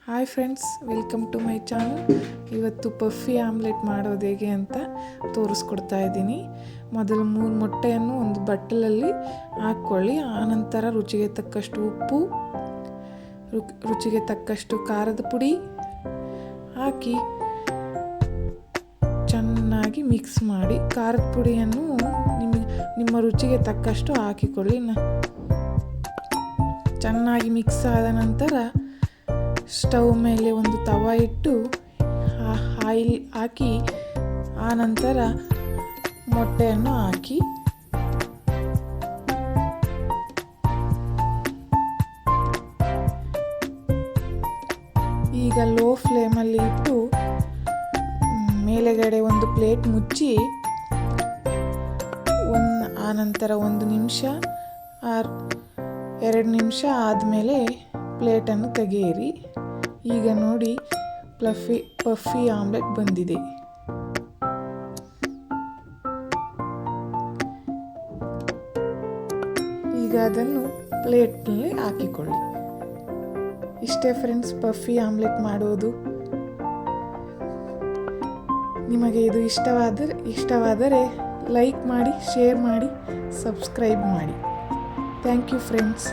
Hi friends, welcome to my channel. ಇವತ್ತು puffy omelette ಮಾಡೋದು ಹೇಗೆ ಅಂತ ತೋರಿಸ್ಕೊಡ್ತಾ ಇದ್ದೀನಿ. ಮೊದಲು 3 ಮೊಟ್ಟೆಯನ್ನು ಒಂದು ಬಟ್ಟಲಲ್ಲಿ ಹಾಕ್ಕೊಳ್ಳಿ. ಆನಂತರ ರುಚಿಗೆ ತಕ್ಕಷ್ಟು ಉಪ್ಪು, ರುಚಿಗೆ ತಕ್ಕಷ್ಟು ಖಾರದ ಪುಡಿ ಹಾಕಿ ಚೆನ್ನಾಗಿ ಮಿಕ್ಸ್ ಮಾಡಿ. ಖಾರದ ಪುಡಿಯನ್ನು ನಿಮ್ಮ ರುಚಿಗೆ ತಕ್ಕಷ್ಟು ಹಾಕಿಕೊಳ್ಳಿ. ಚೆನ್ನಾಗಿ ಮಿಕ್ಸ್ ಆದ ನಂತರ ಸ್ಟವ್ ಮೇಲೆ ಒಂದು ತವ ಇಟ್ಟು ಆಯಿಲ್ ಹಾಕಿ ಆನಂತರ ಮೊಟ್ಟೆಯನ್ನು ಹಾಕಿ ಈಗ ಲೋ ಫ್ಲೇಮಲ್ಲಿ ಇಟ್ಟು ಮೇಲೆಗಡೆ ಒಂದು ಪ್ಲೇಟ್ ಮುಚ್ಚಿ ಆನಂತರ 1 ನಿಮಿಷ 2 ನಿಮಿಷ ಆದಮೇಲೆ ಪ್ಲೇಟನ್ನು ತೆಗೆಯಿರಿ. ಈಗ ನೋಡಿ, ಪಫಿ ಆಮ್ಲೆಟ್ ಬಂದಿದೆ. ಈಗ ಅದನ್ನು ಪ್ಲೇಟ್ನಲ್ಲಿ ಹಾಕಿಕೊಳ್ಳಿ. ಇಷ್ಟೇ ಫ್ರೆಂಡ್ಸ್, ಪಫಿ ಆಮ್ಲೆಟ್ ಮಾಡೋದು. ನಿಮಗೆ ಇದು ಇಷ್ಟವಾದರೆ ಲೈಕ್ ಮಾಡಿ, ಶೇರ್ ಮಾಡಿ, ಸಬ್ಸ್ಕ್ರೈಬ್ ಮಾಡಿ. Thank you friends.